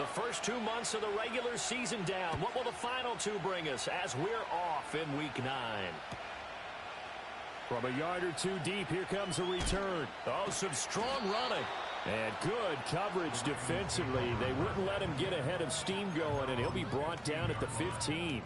The first 2 months of the regular season down. What will the final two bring us as we're off in Week 9? From a yard or two deep, here comes a return. Oh, some strong running. And good coverage defensively. They wouldn't let him get ahead of steam going, and he'll be brought down at the 15.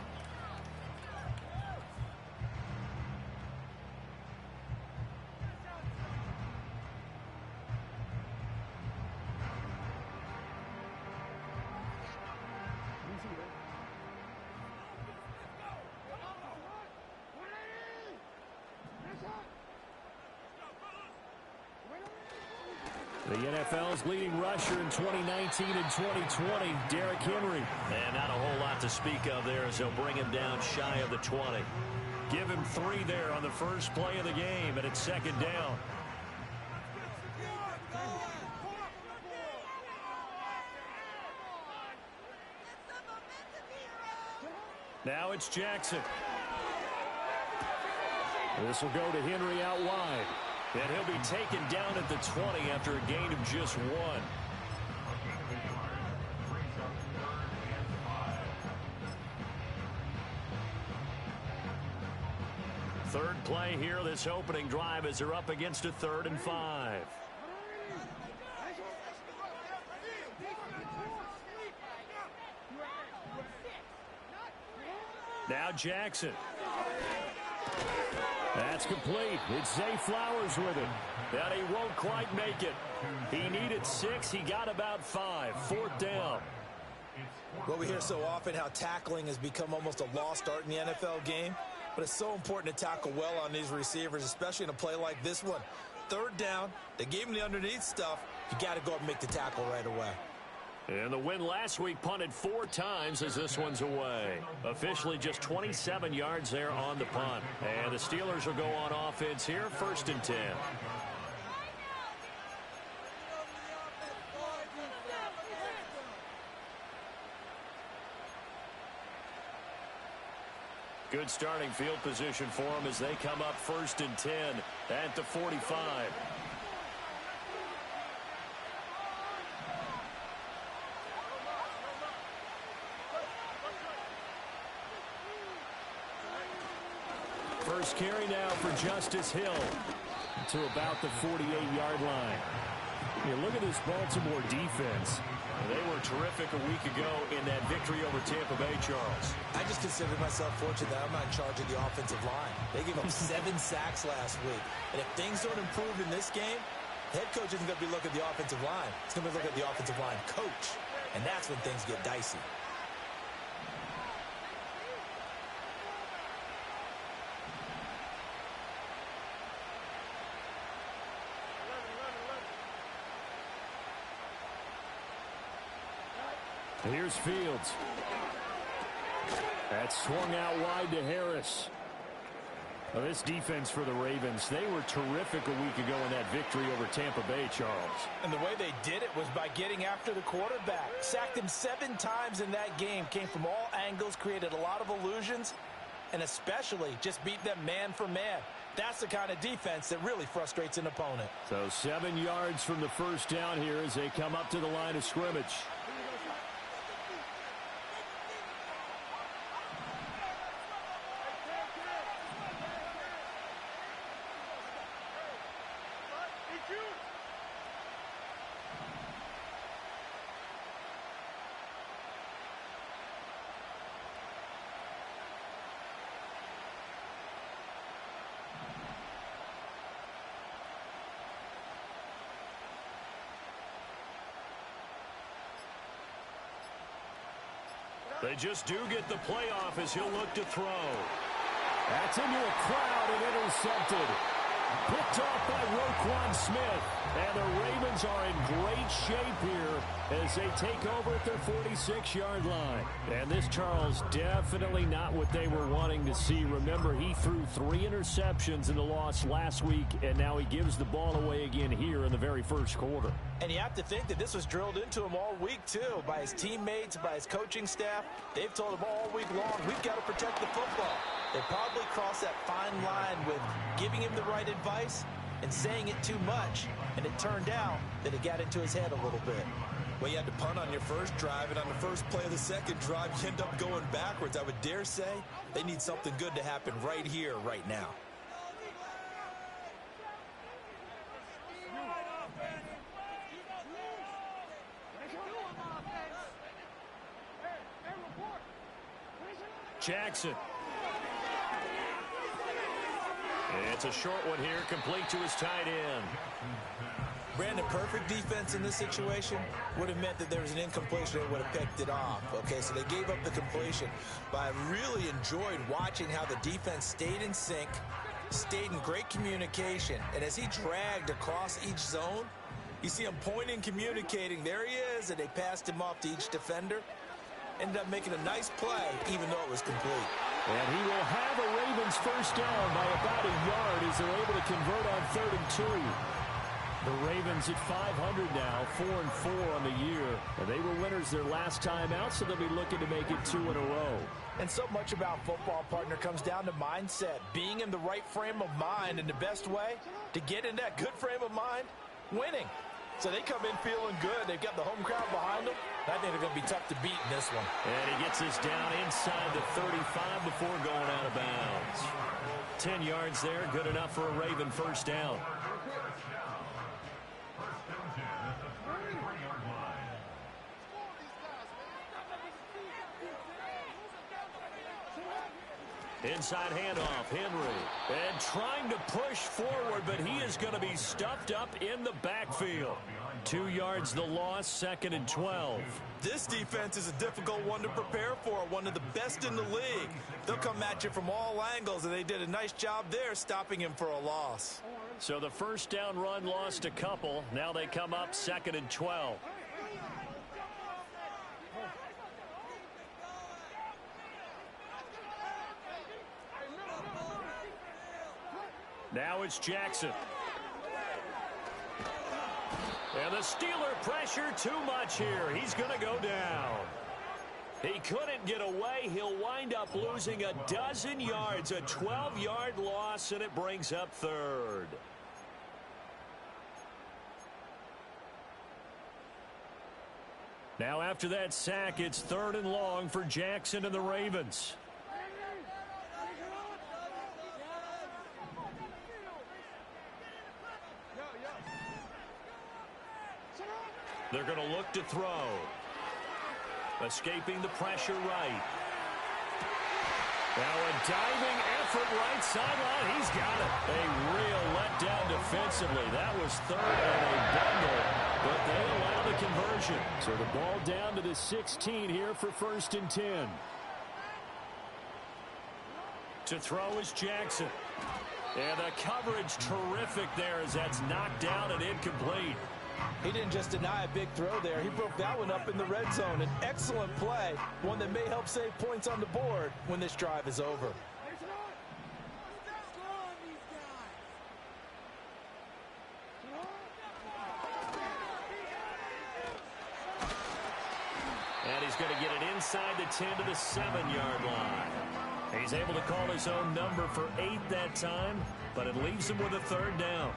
The NFL's leading rusher in 2019 and 2020, Derrick Henry. And not a whole lot to speak of there as they'll bring him down shy of the 20. Give him 3 there on the first play of the game, and it's second down. Now it's Jackson. This will go to Henry out wide. And he'll be taken down at the 20 after a gain of just 1. Third play here, this opening drive as they're up against a 3rd and 5. Now Jackson. That's complete. It's Zay Flowers with it. And he won't quite make it. He needed 6. He got about 5. 4th down. Well, we hear so often how tackling has become almost a lost art in the NFL game. But it's so important to tackle well on these receivers, especially in a play like this one. 3rd down. They gave him the underneath stuff. You got to go up and make the tackle right away. And the win last week punted 4 times as this one's away. Officially just 27 yards there on the punt. And the Steelers will go on offense here, 1st and 10. Good starting field position for them as they come up 1st and 10 at the 45. First carry now for Justice Hill to about the 48-yard line. You look at this Baltimore defense. They were terrific a week ago in that victory over Tampa Bay, Charles. I just consider myself fortunate that I'm not in charge of the offensive line. They gave up 7 sacks last week. And if things don't improve in this game, the head coach isn't going to be looking at the offensive line. He's going to be looking at the offensive line coach. And that's when things get dicey. Here's Fields. That's swung out wide to Harris. Well, this defense for the Ravens, they were terrific a week ago in that victory over Tampa Bay, Charles. And the way they did it was by getting after the quarterback. Sacked him 7 times in that game. Came from all angles, created a lot of illusions, and especially just beat them man for man. That's the kind of defense that really frustrates an opponent. So 7 yards from the first down here as they come up to the line of scrimmage. They just do get the playoff as he'll look to throw. That's into a crowd and intercepted. Picked off by Roquan Smith. And the Ravens are in great shape here as they take over at their 46-yard line. And this, Charles, definitely not what they were wanting to see. Remember, he threw 3 interceptions in the loss last week, and now he gives the ball away again here in the very first quarter. And you have to think that this was drilled into him all week, too, by his teammates, by his coaching staff. They've told him all week long, we've got to protect the football. They probably crossed that fine line with giving him the right advice and saying it too much, and it turned out that it got into his head a little bit. Well, you had to punt on your first drive, and on the first play of the second drive, you end up going backwards. I would dare say they need something good to happen right here, right now. Jackson. It's a short one here, complete to his tight end. Brandon, perfect defense in this situation would have meant that there was an incompletion that would have picked it off. Okay, so they gave up the completion. But I really enjoyed watching how the defense stayed in sync, stayed in great communication. And as he dragged across each zone, you see him pointing, communicating. There he is, and they passed him off to each defender. Ended up making a nice play, even though it was complete. And he will have a Ravens first down by about a yard as they're able to convert on 3rd and 2. The Ravens at 500 now, 4-4 on the year. And they were winners their last time out, so they'll be looking to make it 2 in a row. And so much about football, partner, comes down to mindset. Being in the right frame of mind, and the best way to get in that good frame of mind, winning. So they come in feeling good. They've got the home crowd behind them. I think they're going to be tough to beat in this one. And he gets us down inside the 35 before going out of bounds. 10 yards there, good enough for a Raven first down. Inside handoff, Henry. And trying to push forward, but he is going to be stuffed up in the backfield. 2 yards the loss, 2nd and 12. This defense is a difficult one to prepare for, one of the best in the league. They'll come at you from all angles, and they did a nice job there stopping him for a loss. So the first down run lost a couple. Now they come up 2nd and 12. Now it's Jackson. And the Steeler pressure too much here. He's going to go down. He couldn't get away. He'll wind up losing a dozen yards, a 12-yard loss, and it brings up 3rd. Now after that sack, it's 3rd and long for Jackson and the Ravens. They're going to look to throw. Escaping the pressure right. Now a diving effort right sideline. He's got it. A real letdown defensively. That was 3rd and a bundle, but they allow the conversion. So the ball down to the 16 here for 1st and 10. To throw is Jackson. And the coverage terrific there as that's knocked down and incomplete. He didn't just deny a big throw there. He broke that one up in the red zone. An excellent play, one that may help save points on the board when this drive is over. And he's going to get it inside the 10 to the 7-yard line. He's able to call his own number for 8 that time, but it leaves him with a 3rd down.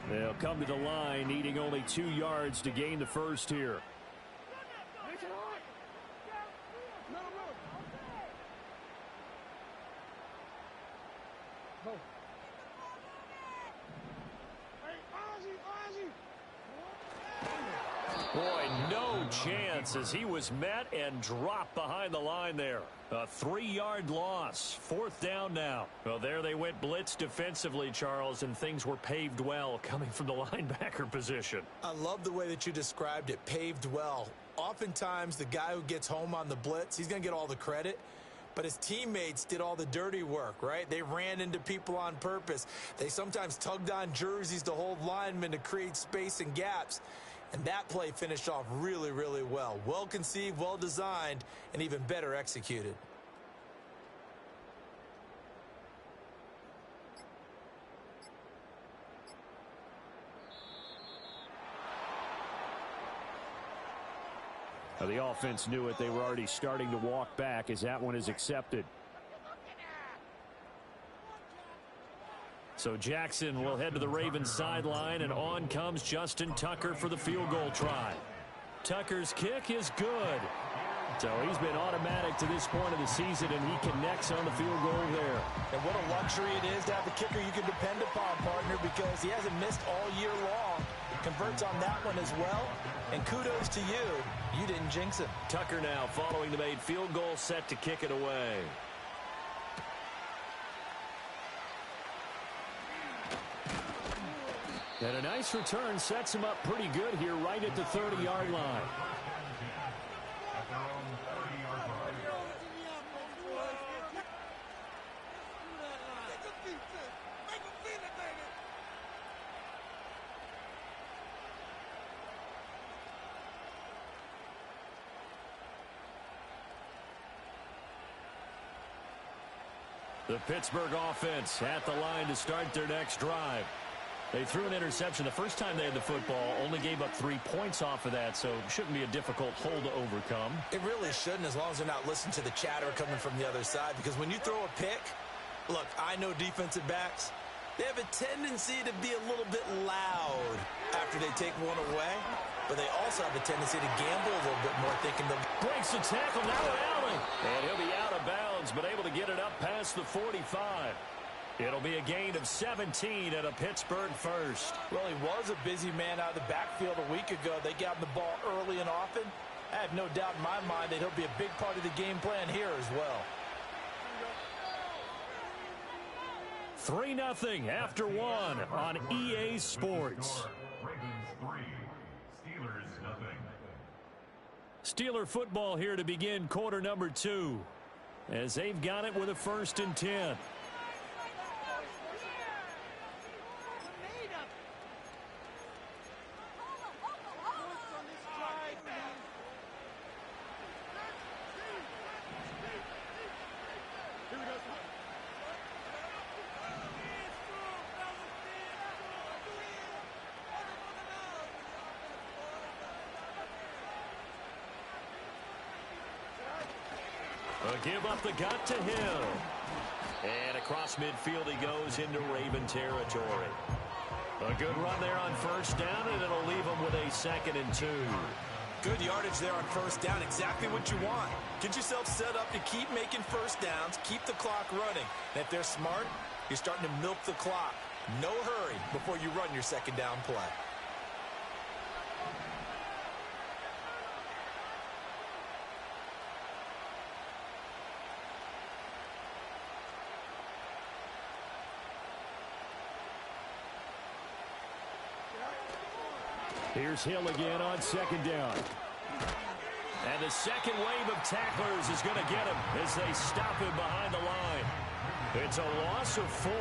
They'll come to the line, needing only 2 yards to gain the first here. Boy, no chance as he was met and dropped behind the line there. A 3-yard loss. 4th down now. Well, there they went blitz defensively, Charles, and things were paved well coming from the linebacker position. I love the way that you described it, paved well. Oftentimes, the guy who gets home on the blitz, he's going to get all the credit. But his teammates did all the dirty work, right? They ran into people on purpose. They sometimes tugged on jerseys to hold linemen to create space and gaps. And that play finished off really, really well. Well conceived, well designed, and even better executed. Now the offense knew it. They were already starting to walk back as that one is accepted. So Jackson will head to the Ravens sideline, and on comes Justin Tucker for the field goal try. Tucker's kick is good. So he's been automatic to this point of the season, and he connects on the field goal there. And what a luxury it is to have a kicker you can depend upon, partner, because he hasn't missed all year long. Converts on that one as well. And kudos to you. You didn't jinx him. Tucker now following the made field goal, set to kick it away. And a nice return sets him up pretty good here right at the 30-yard line. The Pittsburgh offense at the line to start their next drive. They threw an interception the first time they had the football, only gave up 3 points off of that, so it shouldn't be a difficult hole to overcome. It really shouldn't, as long as they're not listening to the chatter coming from the other side, because when you throw a pick, look, I know defensive backs, they have a tendency to be a little bit loud after they take one away, but they also have a tendency to gamble a little bit more, thinking they'll... Breaks the tackle, now Allen. And he'll be out of bounds, but able to get it up past the 45. It'll be a gain of 17 at a Pittsburgh first. Well, he was a busy man out of the backfield a week ago. They got him the ball early and often. I have no doubt in my mind that he'll be a big part of the game plan here as well. 3-0 after one on EA Sports. Steeler football here to begin quarter number 2, as they've got it with a 1st and 10. Give up the gut to Hill. And across midfield he goes into Raven territory. A good run there on 1st down, and it'll leave him with a 2nd and 2. Good yardage there on 1st down. Exactly what you want. Get yourself set up to keep making 1st downs, keep the clock running. And if they're smart, you're starting to milk the clock. No hurry before you run your 2nd down play. Here's Hill again on 2nd down. And the second wave of tacklers is going to get him as they stop him behind the line. It's a loss of 4.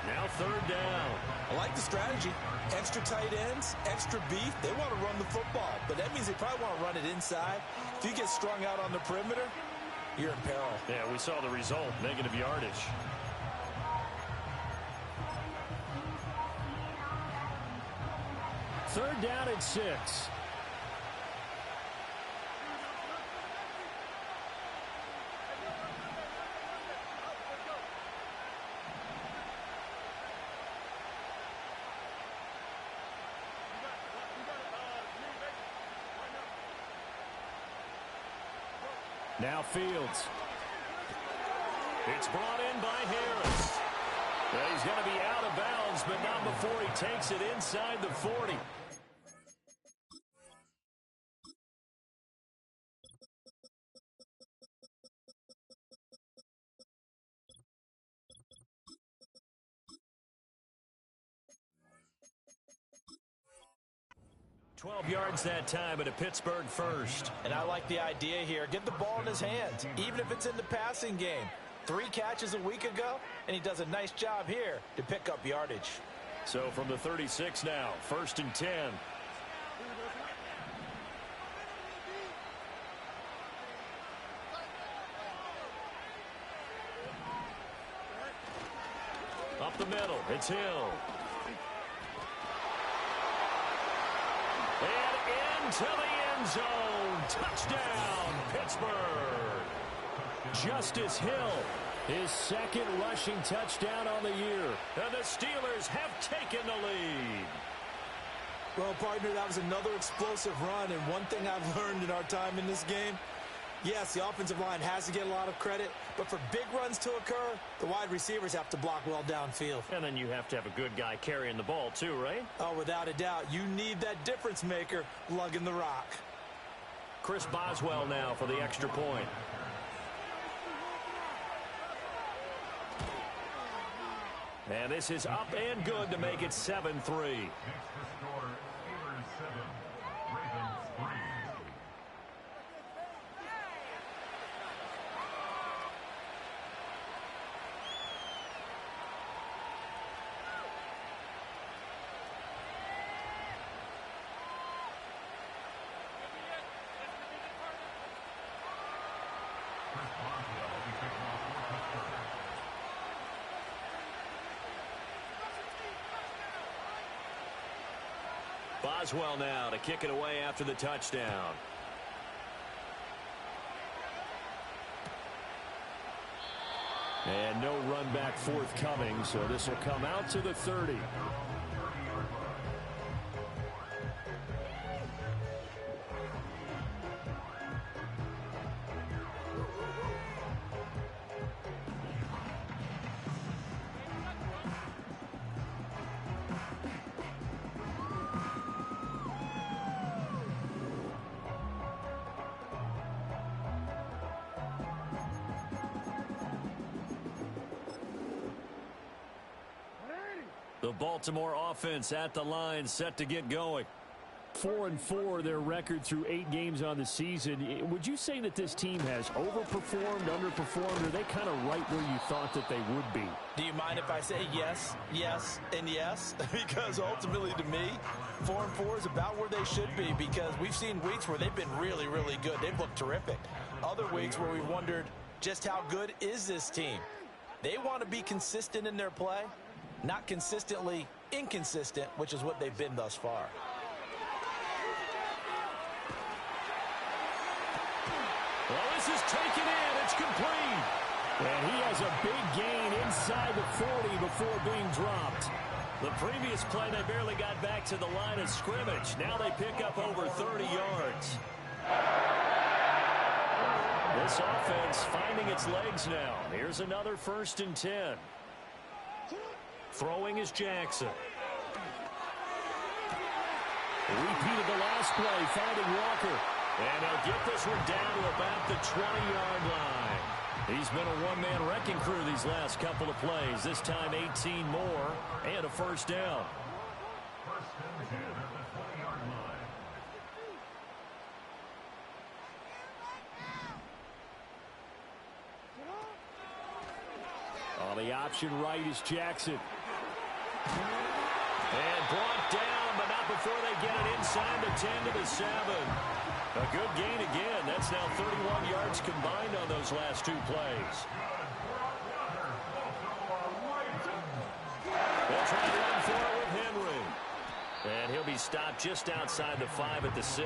Now 3rd down. I like the strategy. Extra tight ends, extra beef. They want to run the football, but that means they probably want to run it inside. If you get strung out on the perimeter, you're in peril. Yeah, we saw the result, negative yardage. Third down and 6. Now Fields. It's brought in by Harris. He's going to be out of bounds, but not before he takes it inside the 40. Yards that time at a Pittsburgh first. And I like the idea here. Get the ball in his hands, even if it's in the passing game. 3 catches a week ago, and he does a nice job here to pick up yardage. So from the 36 now, 1st and 10. Up the middle, it's Hill. And into the end zone. Touchdown, Pittsburgh. Justice Hill His second rushing touchdown on the year. And the Steelers have taken the lead. Well, partner, that was another explosive run, and one thing I've learned in our time in this game, yes, the offensive line has to get a lot of credit, but for big runs to occur, the wide receivers have to block well downfield. And then you have to have a good guy carrying the ball too, right? Oh, without a doubt. You need that difference maker lugging the rock. Chris Boswell now for the extra point. And this is up and good to make it 7-3. Boswell now to kick it away after the touchdown. And no run back forthcoming, so this will come out to the 30. The Baltimore offense at the line, set to get going. 4-4 their record through 8 games on the season. Would you say that this team has overperformed, underperformed, or are they kind of right where you thought that they would be? Do you mind if I say yes, yes, and yes? Because ultimately to me, 4-4 is about where they should be, because we've seen weeks where they've been really, really good. They've looked terrific. Other weeks where we've wondered just how good is this team. They want to be consistent in their play, not consistently inconsistent, which is what they've been thus far. Well, this is taken in. It's complete. And he has a big gain inside the 40 before being dropped. The previous play, they barely got back to the line of scrimmage. Now they pick up over 30 yards. This offense finding its legs now. Here's another 1st and 10. Throwing is Jackson. Repeated the last play, finding Walker. And he'll get this one down to about the 20-yard line. He's been a one-man wrecking crew these last couple of plays. This time 18 more and a 1st down. On the option right is Jackson. And brought down, but not before they get it inside the 10 to the 7. A good gain again. That's now 31 yards combined on those last 2 plays. They'll try to run for it with Henry. And he'll be stopped just outside the 5 at the 6.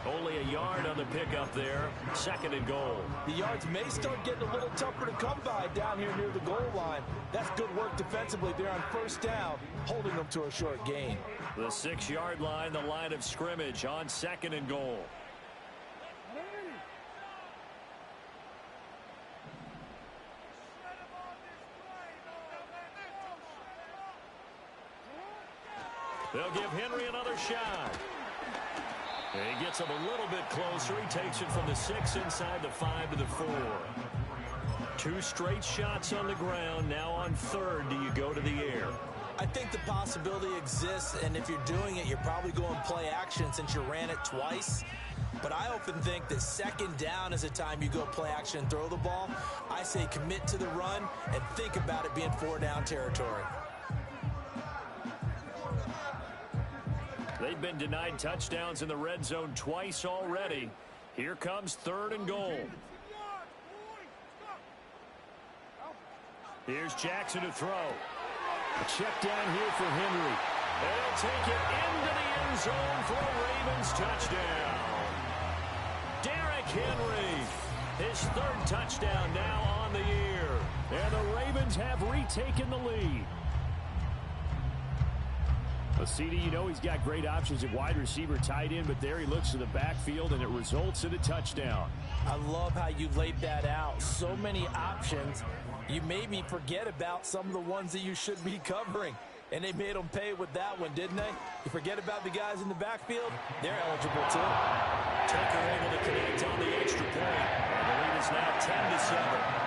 Only a yard on the pickup there. 2nd and goal. The yards may start getting a little tougher to come by down here near the goal line. That's good work defensively there on 1st down, holding them to a short gain. The 6-yard line, the line of scrimmage on 2nd and goal. They'll give Henry another shot. And he gets him a little bit closer. He takes it from the 6 inside the 5 to the 4. 2 straight shots on the ground. Now on 3rd, do you go to the air? I think the possibility exists, and if you're doing it, you're probably going play action since you ran it twice. But I often think that 2nd down is a time you go play action and throw the ball. I say commit to the run and think about it being 4-down territory. They've been denied touchdowns in the red zone twice already. Here comes 3rd and goal. Here's Jackson to throw. A check down here for Henry. They'll take it into the end zone for a Ravens touchdown. Derrick Henry. His third touchdown now on the year. And the Ravens have retaken the lead. Well, CD, you know he's got great options at wide receiver, tight end, but there he looks to the backfield, and it results in a touchdown. I love how you laid that out. So many options. You made me forget about some of the ones that you should be covering. And they made them pay with that one, didn't they? You forget about the guys in the backfield? They're eligible too. Tucker able to connect on the extra point. And the lead is now 10-7.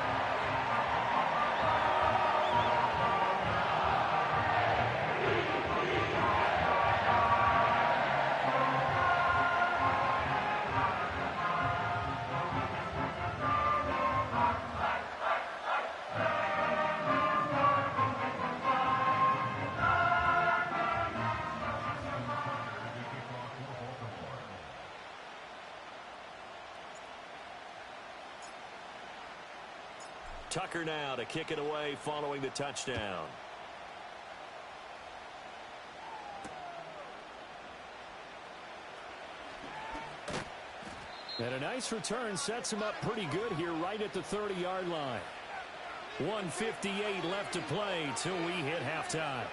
Tucker now to kick it away following the touchdown. And a nice return sets him up pretty good here right at the 30-yard line. 1:58 left to play till we hit halftime.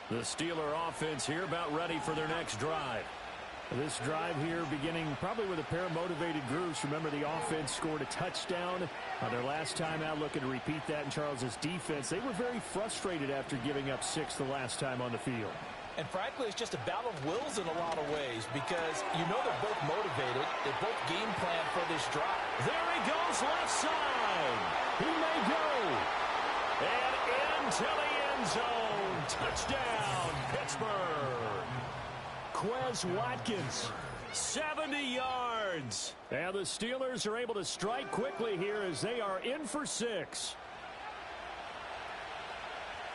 The Steeler offense here about ready for their next drive. This drive here beginning probably with a pair of motivated groups. Remember, the offense scored a touchdown on their last time out. Looking to repeat that in Charles's defense. They were very frustrated after giving up 6 the last time on the field. And frankly, it's just a battle of wills in a lot of ways because you know they're both motivated. They both game plan for this drive. There he goes, left side. He may go. And into the end zone. Touchdown, Pittsburgh. Quez Watkins. 70 yards. And the Steelers are able to strike quickly here as they are in for 6.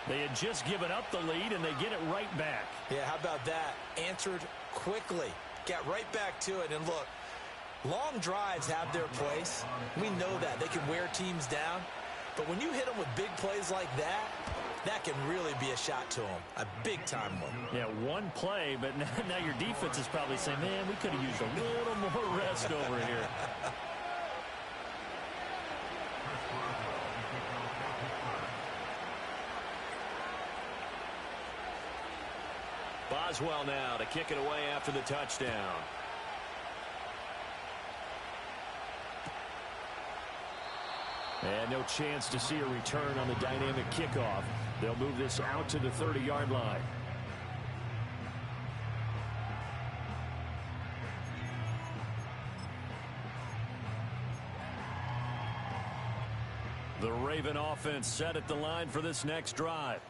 They had just given up the lead, and they get it right back. Yeah, how about that? Answered quickly. Got right back to it. And look, long drives have their place. We know that. They can wear teams down. But when you hit them with big plays like that, that can really be a shot to them. A big-time one. Yeah, one play, but now your defense is probably saying, man, we could have used a little more rest over here. Boswell now to kick it away after the touchdown. And no chance to see a return on the dynamic kickoff. They'll move this out to the 30-yard line. The Raven offense set at the line for this next drive.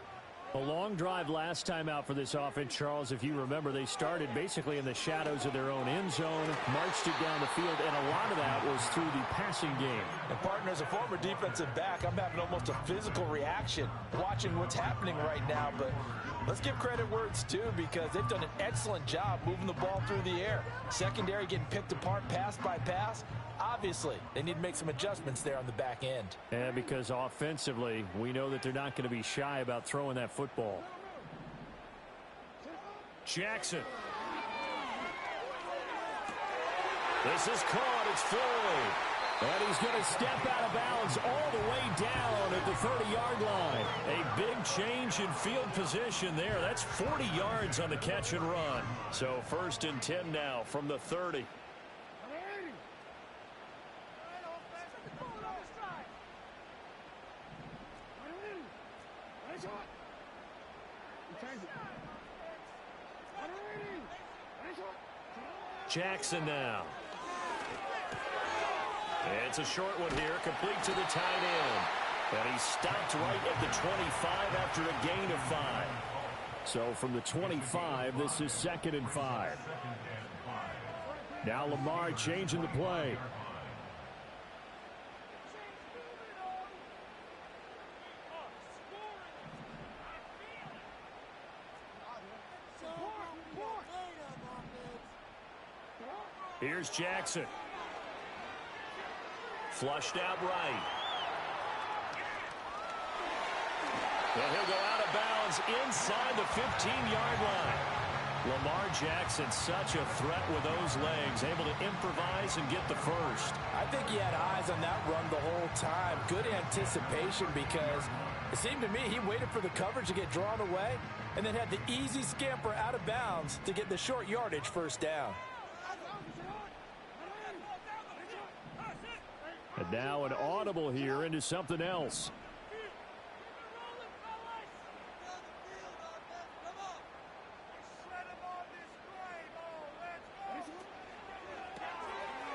A long drive last time out for this offense, Charles. If you remember, they started basically in the shadows of their own end zone, marched it down the field, and a lot of that was through the passing game. And partner, as a former defensive back, I'm having almost a physical reaction watching what's happening right now. But let's give credit where it's due because they've done an excellent job moving the ball through the air. Secondary getting picked apart pass by pass. Obviously, they need to make some adjustments there on the back end. And because offensively, we know that they're not going to be shy about throwing that football. Jackson. This is caught. It's Floyd. And he's going to step out of bounds all the way down at the 30-yard line. A big change in field position there. That's 40 yards on the catch and run. So 1st and 10 now from the 30. Jackson now. It's a short one here, complete to the tight end. And he stopped right at the 25 after a gain of 5. So from the 25, this is 2nd and 5. Now Lamar changing the play. Here's Jackson. Flushed out right. And he'll go out of bounds inside the 15-yard line. Lamar Jackson, such a threat with those legs, able to improvise and get the first. I think he had eyes on that run the whole time. Good anticipation, because it seemed to me he waited for the coverage to get drawn away and then had the easy scamper out of bounds to get the short yardage first down. And now an audible here into something else.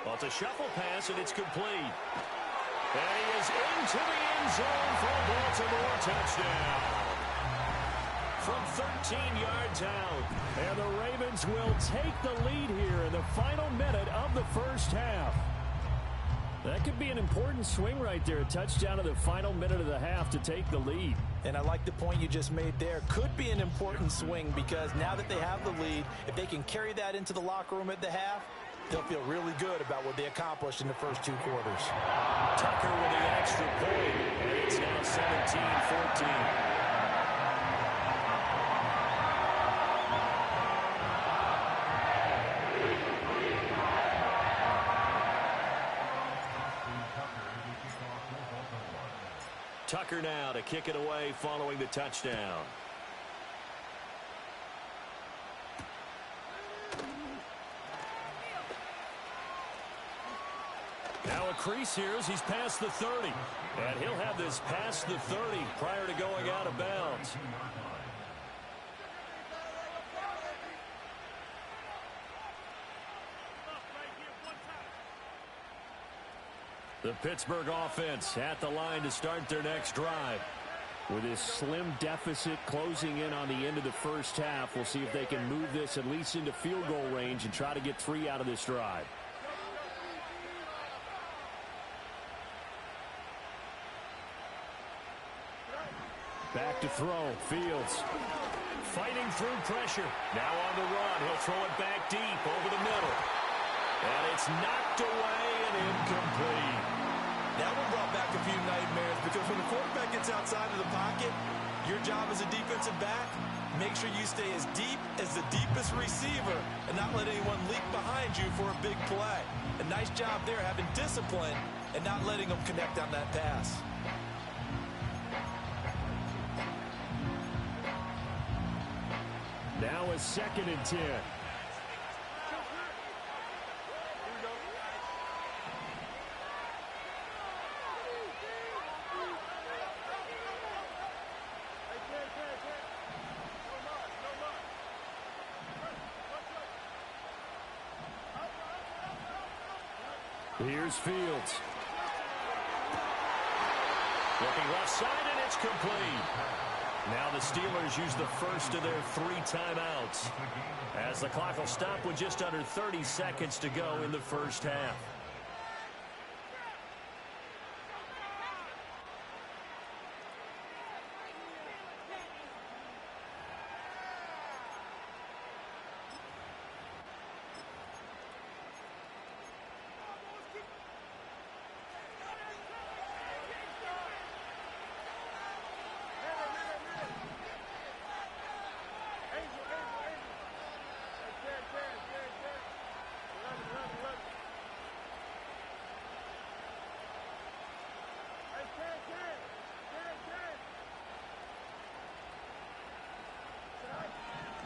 Well, it's a shuffle pass, and it's complete. And he is into the end zone for a Baltimore touchdown. From 13 yards out. And the Ravens will take the lead here in the final minute of the first half. That could be an important swing right there. A touchdown in the final minute of the half to take the lead. And I like the point you just made there. Could be an important swing, because now that they have the lead, if they can carry that into the locker room at the half, they'll feel really good about what they accomplished in the first two quarters. Tucker with the extra point, and it's now 17-14. Tucker now to kick it away following the touchdown. Now a crease here as he's past the 30. And he'll have this past the 30 prior to going out of bounds. The Pittsburgh offense at the line to start their next drive. With this slim deficit closing in on the end of the first half, we'll see if they can move this at least into field goal range and try to get 3 out of this drive. Back to throw. Fields fighting through pressure. Now on the run. He'll throw it back deep over the middle. And it's knocked away and incomplete. That one brought back a few nightmares, because when the quarterback gets outside of the pocket, your job as a defensive back, make sure you stay as deep as the deepest receiver and not let anyone leak behind you for a big play. A nice job there, having discipline and not letting them connect on that pass. Now a 2nd and 10. Here's Fields. Looking left side, and it's complete. Now the Steelers use the first of their 3 timeouts, as the clock will stop with just under 30 seconds to go in the first half.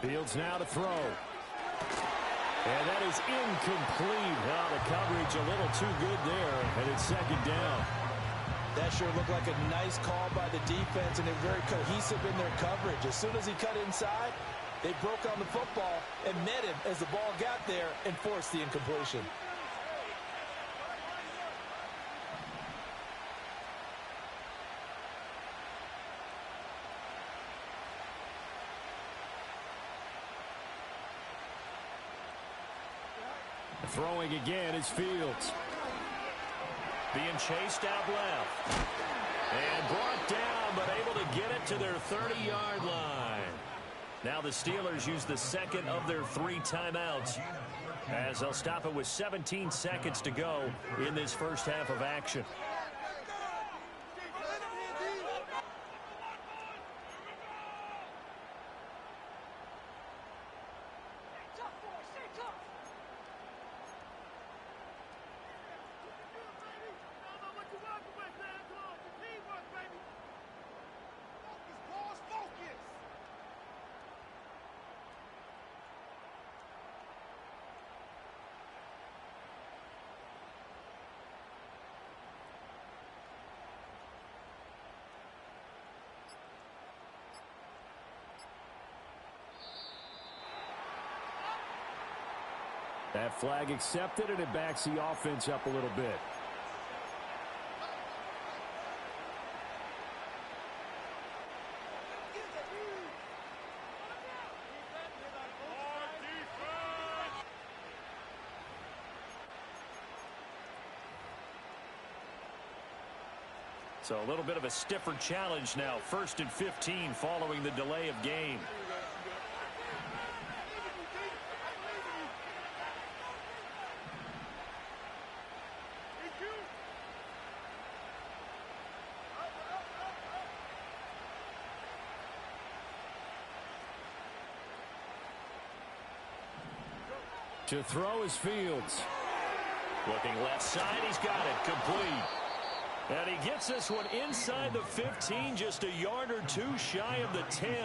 Fields now to throw. And that is incomplete. Well, the coverage a little too good there, and it's 2nd down. That sure looked like a nice call by the defense, and they're very cohesive in their coverage. As soon as he cut inside, they broke on the football and met him as the ball got there and forced the incompletion. Throwing again is Fields. Being chased out left. And brought down, but able to get it to their 30-yard line. Now the Steelers use the 2nd of their 3 timeouts. as they'll stop it with 17 seconds to go in this first half of action. That flag accepted, and it backs the offense up a little bit. So a little bit of a stiffer challenge now. 1st and 15 following the delay of game. To throw is Fields. Looking left side, he's got it, complete. And he gets this one inside the 15, just a yard or two shy of the 10.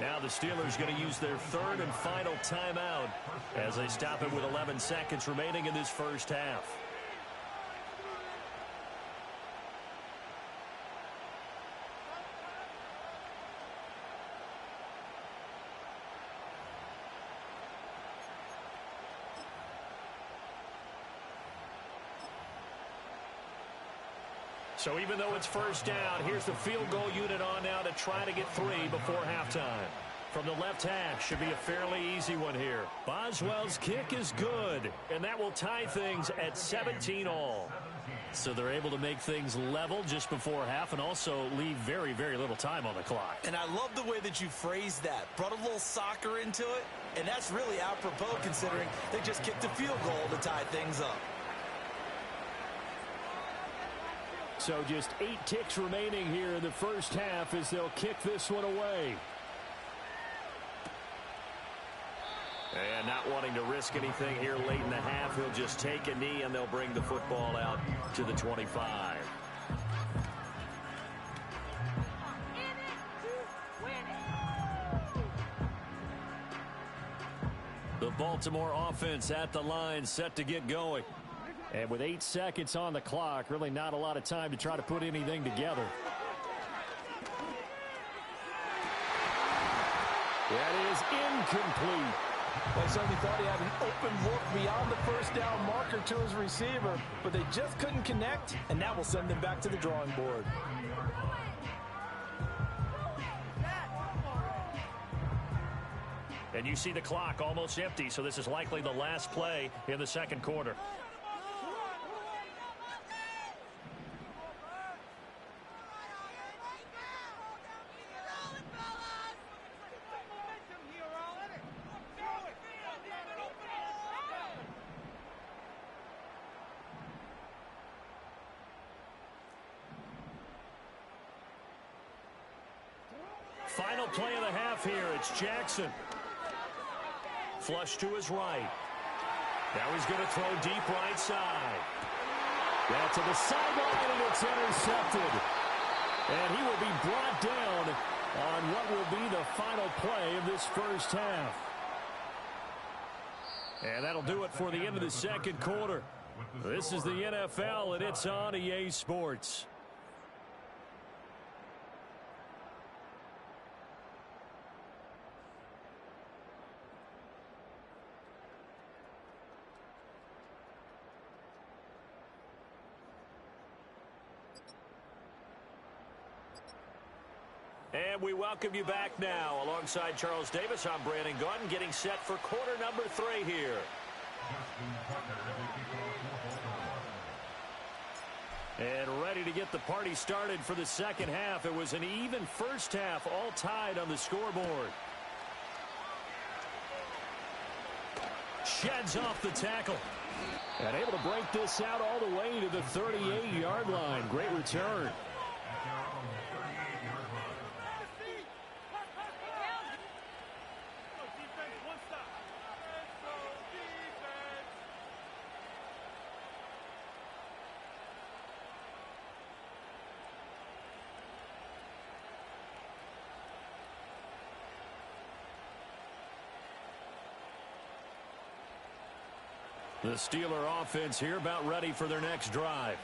Now the Steelers going to use their 3rd and final timeout as they stop it with 11 seconds remaining in this first half. So even though it's first down, here's the field goal unit on now to try to get 3 before halftime. From the left hash, should be a fairly easy one here. Boswell's kick is good, and that will tie things at 17 all. So they're able to make things level just before half and also leave very, very little time on the clock. And I love the way that you phrased that. Brought a little soccer into it, and that's really apropos considering they just kicked a field goal to tie things up. So just 8 ticks remaining here in the first half as they'll kick this one away. And not wanting to risk anything here late in the half, he'll just take a knee and they'll bring the football out to the 25. The Baltimore offense at the line, set to get going. And with 8 seconds on the clock, really not a lot of time to try to put anything together. That is incomplete. Well, he certainly thought he had an open look beyond the first down marker to his receiver, but they just couldn't connect, and that will send them back to the drawing board. And you see the clock almost empty, so this is likely the last play in the second quarter. Final play of the half here. It's Jackson. Flush to his right. Now he's going to throw deep right side. That's to the sideline, and it's intercepted. And he will be brought down on what will be the final play of this first half. And that'll do it for the end of the second quarter. This is the NFL, and it's on EA Sports. And we welcome you back now. Alongside Charles Davis, I'm Brandon Gaudin, getting set for quarter number 3 here. And ready to get the party started for the second half. It was an even first half, all tied on the scoreboard. sheds off the tackle. And able to break this out all the way to the 38-yard line. Great return. The Steeler offense here about ready for their next drive.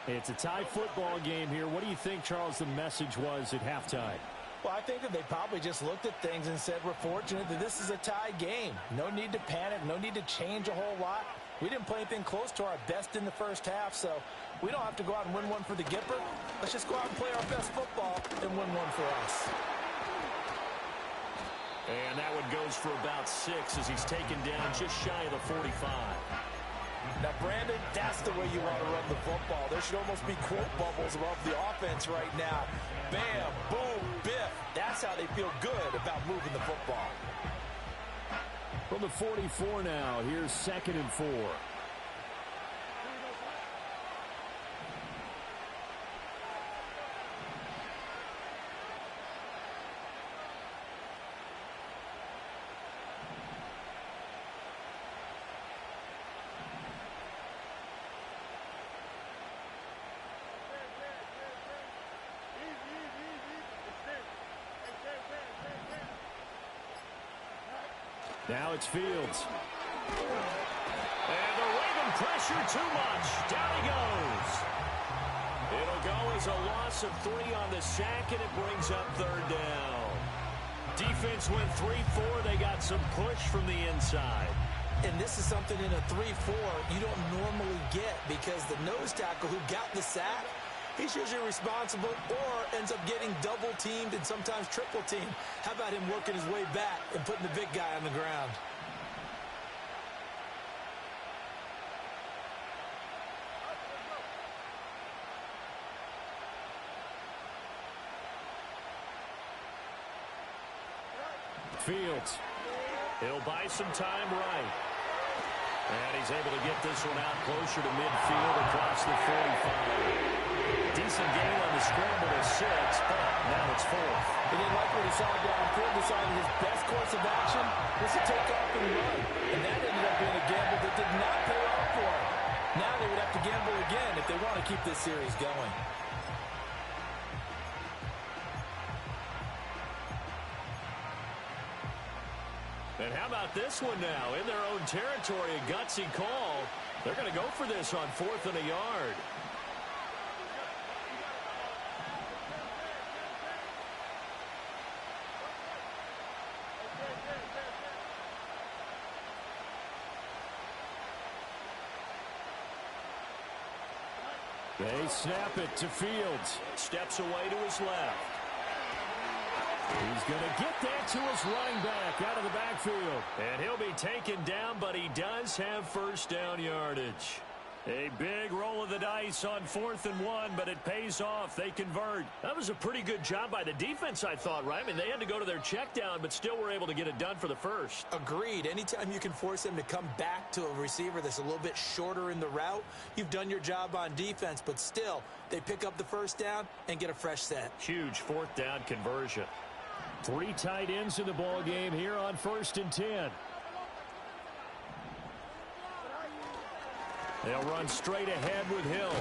It's a tie football game here. What do you think, Charles, the message was at halftime? Well, I think that they probably just looked at things and said, we're fortunate that this is a tie game. No need to panic. No need to change a whole lot. We didn't play anything close to our best in the first half, so we don't have to go out and win one for the Gipper. Let's just go out and play our best football and win one for us. And that one goes for about 6 as he's taken down just shy of the 45. Now, Brandon, that's the way you want to run the football. There should almost be quote bubbles above the offense right now. Bam, boom, biff. That's how they feel good about moving the football. From the 44 now, here's 2nd and 4. Now it's Fields. And the Raven pressure too much. Down he goes. It'll go as a loss of 3 on the sack, and it brings up 3rd down. Defense went 3-4. They got some push from the inside. And this is something in a 3-4 you don't normally get because the nose tackle who got the sack, he's usually responsible or ends up getting double-teamed and sometimes triple-teamed. How about him working his way back and putting the big guy on the ground? Fields. He'll buy some time right. And he's able to get this one out closer to midfield across the 45. Decent gain on the scramble to 6, but now it's 4th. He didn't like what he saw downfield, decided his best course of action was to take off and run. And that ended up being a gamble that did not pay off for him. Now they would have to gamble again if they want to keep this series going. And how about this one now? In their own territory, a gutsy call. They're going to go for this on 4th and a yard. They snap it to Fields. Steps away to his left. He's going to get that to his running back out of the backfield. And he'll be taken down, but he does have 1st down yardage. A big roll of the dice on 4th and 1, but it pays off. They convert. That was a pretty good job by the defense, I thought, right? I mean, they had to go to their check down, but still were able to get it done for the 1st. Agreed. Anytime you can force them to come back to a receiver that's a little bit shorter in the route, you've done your job on defense, but still, they pick up the 1st down and get a fresh set. Huge 4th down conversion. 3 tight ends in the ball game here on 1st and 10. They'll run straight ahead with Hill.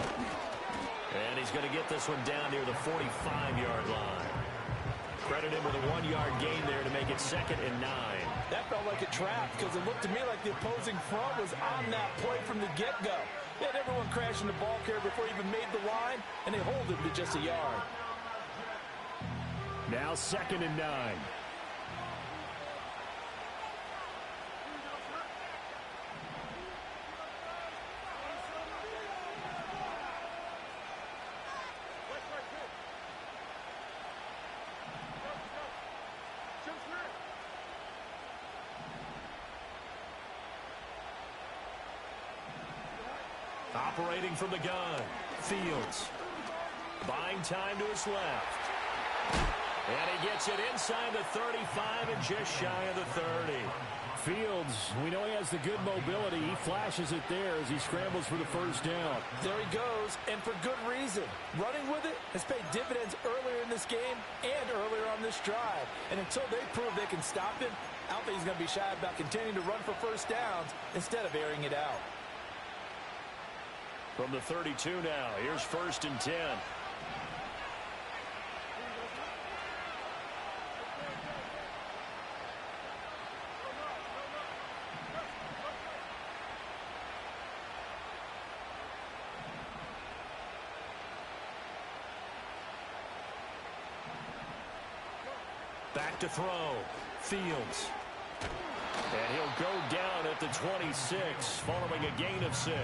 And he's going to get this one down near the 45-yard line. Credit him with a 1-yard gain there to make it 2nd and 9. That felt like a trap because it looked to me like the opposing front was on that play from the get-go. They had everyone crashing the ball carrier before he even made the line, and they hold him to just a yard. Now 2nd and 9. Operating from the gun, Fields. Buying time to his left. And he gets it inside the 35 and just shy of the 30. Fields, we know he has the good mobility. He flashes it there as he scrambles for the first down. There he goes, and for good reason. Running with it has paid dividends earlier in this game and earlier on this drive. And until they prove they can stop him, I don't think he's going to be shy about continuing to run for first downs instead of airing it out. From the 32 now, here's 1st and 10. Back to throw. Fields. And he'll go down at the 26, following a gain of 6.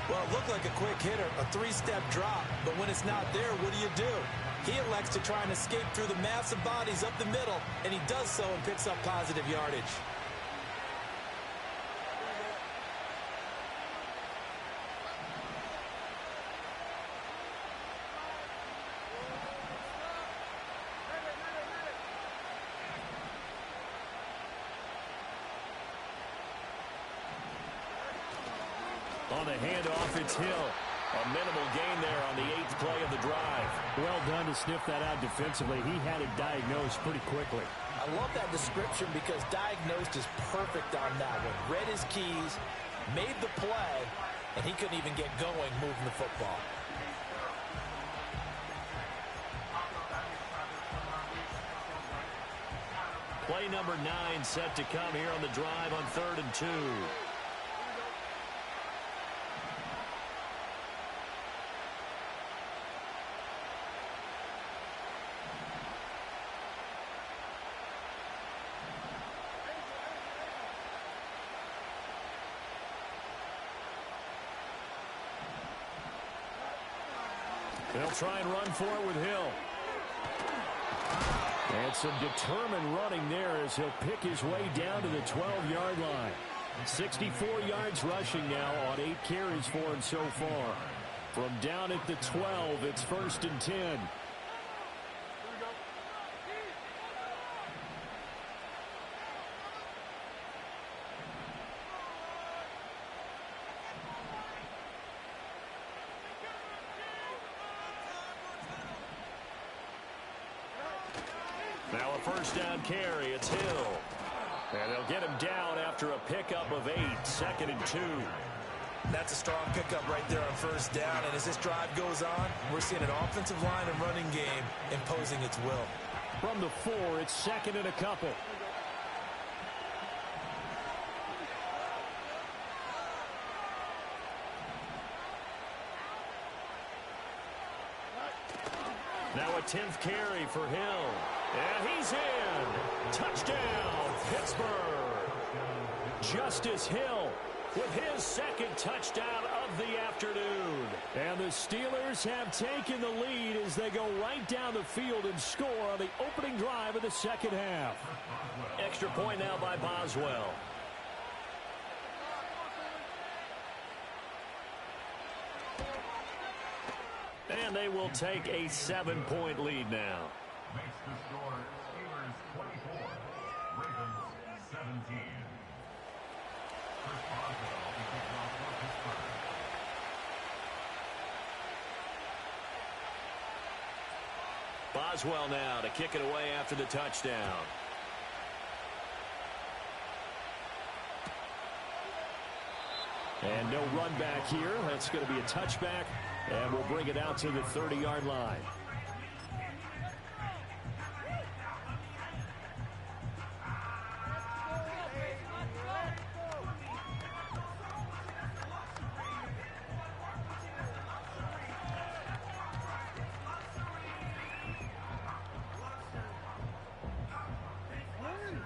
Well, it looked like a quick hitter, a 3-step drop, but when it's not there, what do? He elects to try and escape through the massive bodies up the middle, and he does so and picks up positive yardage. On the handoff, it's Hill. A minimal gain there on the 8th play of the drive. Well done to sniff that out defensively. He had it diagnosed pretty quickly. I love that description because diagnosed is perfect on that one. Read his keys, made the play, and he couldn't even get going moving the football. Play number 9 set to come here on the drive on 3rd and 2. They'll try and run for it with Hill. And some determined running there as he'll pick his way down to the 12-yard line. 64 yards rushing now on 8 carries for him so far. From down at the 12, it's 1st and 10. Now a 1st down carry. It's Hill. And they'll get him down after a pickup of 8. 2nd and 2. That's a strong pickup right there on 1st down. And as this drive goes on, we're seeing an offensive line and running game imposing its will. From the 4, it's 2nd and a couple. Now a 10th carry for Hill. And he's in. Touchdown, Pittsburgh. Justice Hill with his 2nd touchdown of the afternoon. And the Steelers have taken the lead as they go right down the field and score on the opening drive of the 2nd half. Extra point now by Boswell. And they will take a 7-point lead now. Makes the score Steelers 24, Ravens 17. Chris Boswell will kick off for Pittsburgh. Boswell now to kick it away after the touchdown. And no run back here. That's going to be a touchback. And we'll bring it out to the 30-yard line.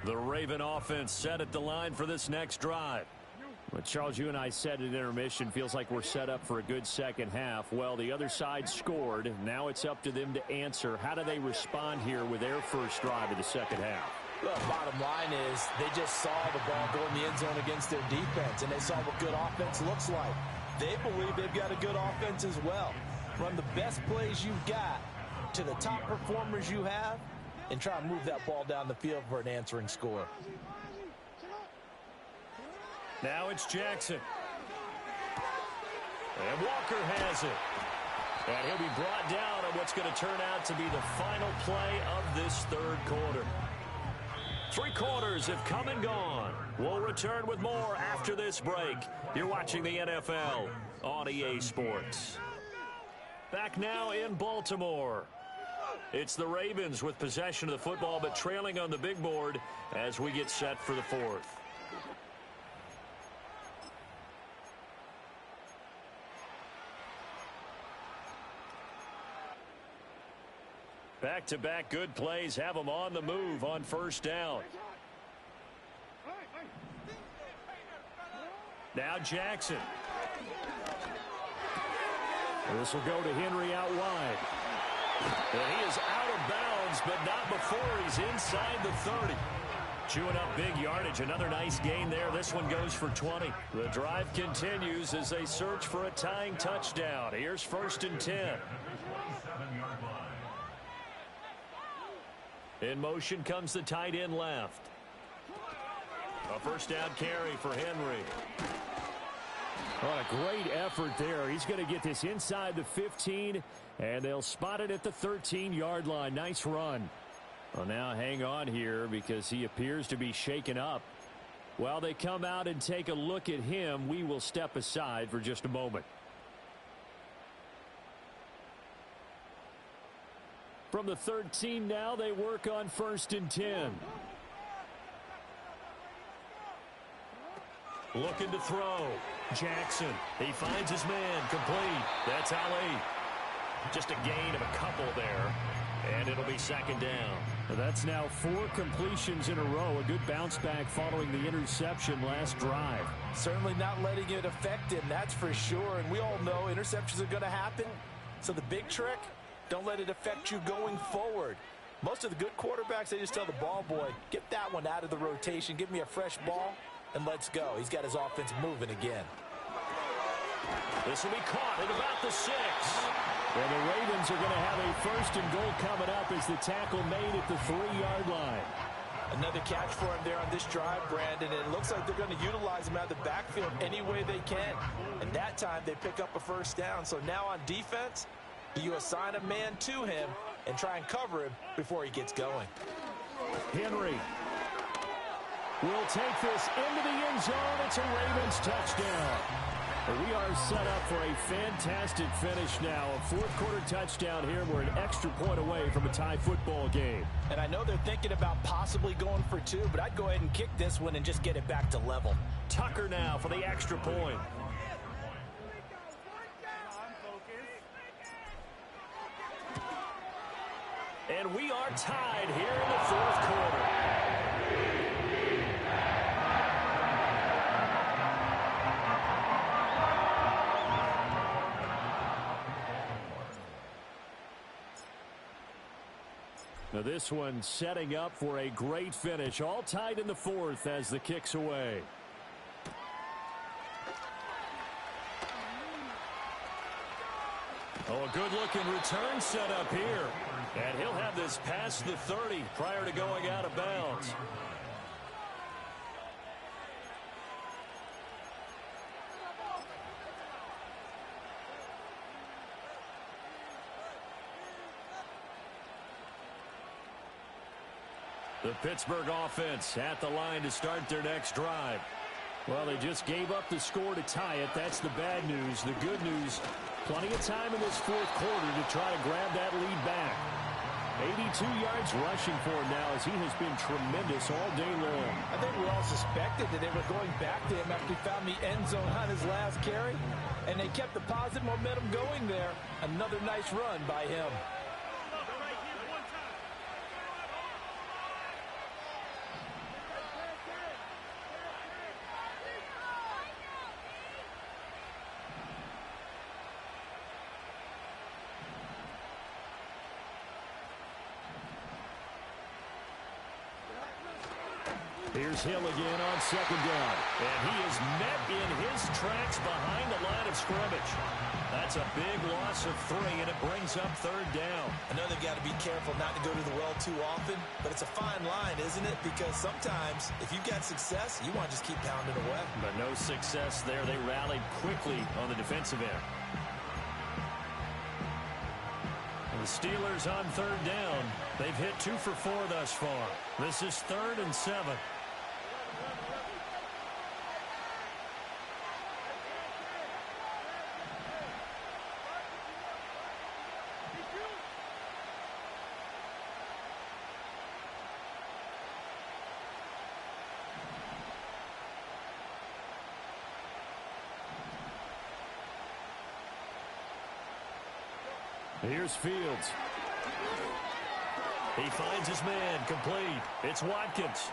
The Raven offense set at the line for this next drive. Well, Charles, you and I said at intermission, feels like we're set up for a good second half. Well, the other side scored. Now it's up to them to answer. How do they respond here with their first drive of the second half? Well, bottom line is they just saw the ball go in the end zone against their defense, and they saw what good offense looks like. They believe they've got a good offense as well. Run the best plays you've got to the top performers you have, and try and move that ball down the field for an answering score. Now it's Jackson. And Walker has it. And he'll be brought down on what's going to turn out to be the final play of this third quarter. 3 quarters have come and gone. We'll return with more after this break. You're watching the NFL on EA Sports. Back now in Baltimore. It's the Ravens with possession of the football, but trailing on the big board as we get set for the fourth. Back-to-back good plays have them on the move on first down. Now Jackson. This will go to Henry out wide. And he is out of bounds, but not before he's inside the 30. Chewing up big yardage. Another nice gain there. This one goes for 20. The drive continues as they search for a tying touchdown. Here's 1st and 10. In motion comes the tight end left. A first down carry for Henry. Well, a great effort there. He's going to get this inside the 15, and they'll spot it at the 13-yard line. Nice run. Well, now hang on here because he appears to be shaken up. While they come out and take a look at him, we will step aside for just a moment. From the 13 now, they work on 1st and 10. Looking to throw. Jackson. He finds his man. Complete. That's Ali. Just a gain of a couple there. And it'll be 2nd down. That's now 4 completions in a row. A good bounce back following the interception last drive. Certainly not letting it affect him, that's for sure. And we all know interceptions are going to happen. So the big trick, don't let it affect you going forward. Most of the good quarterbacks, they just tell the ball boy, get that one out of the rotation, give me a fresh ball, and let's go. He's got his offense moving again. This will be caught at about the 6. Well, the Ravens are going to have a 1st and goal coming up as the tackle made at the 3-yard line. Another catch for him there on this drive, Brandon, and it looks like they're going to utilize him out of the backfield any way they can. And that time they pick up a first down. So now on defense, you assign a man to him and try and cover him before he gets going. Henry will take this into the end zone. It's a Ravens touchdown. We are set up for a fantastic finish now. A 4th quarter touchdown here. We're an extra point away from a tie football game. And I know they're thinking about possibly going for 2, but I'd go ahead and kick this one and just get it back to level. Tucker now for the extra point. And we are tied here in the 4th quarter. Now this one setting up for a great finish. All tied in the 4th as the kick's away. Oh, a good-looking return set up here. And he'll have this past the 30 prior to going out of bounds. The Pittsburgh offense at the line to start their next drive. Well, they just gave up the score to tie it. That's the bad news. The good news, plenty of time in this 4th quarter to try to grab that lead back. 82 yards rushing for him now as he has been tremendous all day long. I think we all suspected that they were going back to him after he found the end zone on his last carry. And they kept the positive momentum going there. Another nice run by him. Here's Here's Hill again on second down. And he is met in his tracks behind the line of scrimmage. That's a big loss of 3, and it brings up third down. I know they've got to be careful not to go to the well too often, but it's a fine line, isn't it? Because sometimes, if you've got success, you want to just keep pounding away. But no success there. They rallied quickly on the defensive end. And the Steelers on third down. They've hit 2 for 4 thus far. This is 3rd and 7. Here's Fields. He finds his man, complete. It's Watkins.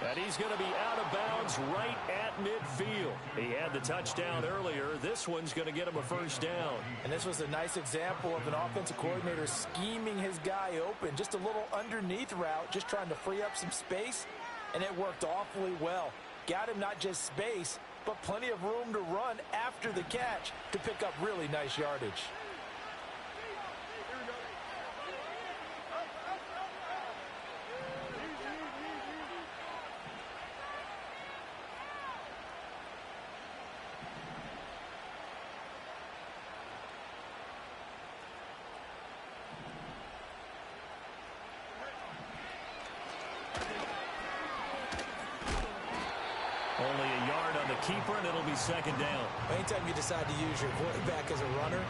And he's going to be out of bounds right at midfield. He had the touchdown earlier. This one's going to get him a first down. And this was a nice example of an offensive coordinator scheming his guy open. Just a little underneath route, just trying to free up some space, and it worked awfully well. Got him not just space, but plenty of room to run after the catch to pick up really nice yardage. Only a yard on the keeper, and it'll be second down. Anytime you decide to use your quarterback as a runner,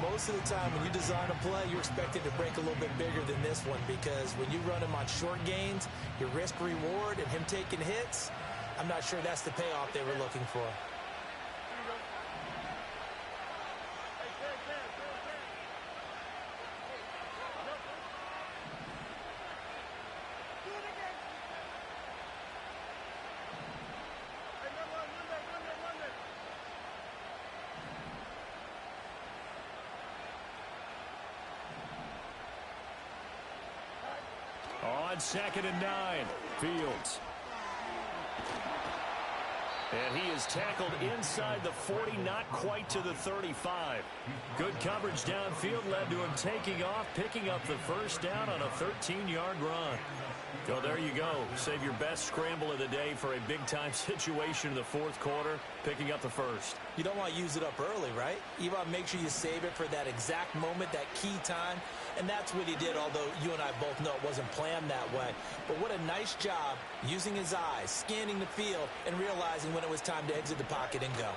most of the time when you design a play, you're expected to break a little bit bigger than this one, because when you run him on short gains, your risk-reward and him taking hits, I'm not sure that's the payoff they were looking for. On 2nd and 9, Fields. And he is tackled inside the 40, not quite to the 35. Good coverage downfield led to him taking off, picking up the first down on a 13-yard run. So there you go. Save your best scramble of the day for a big-time situation in the fourth quarter, picking up the first. You don't want to use it up early, right? You want to make sure you save it for that exact moment, that key time. And that's what he did, although you and I both know it wasn't planned that way. But what a nice job using his eyes, scanning the field, and realizing when it was time to exit the pocket and go.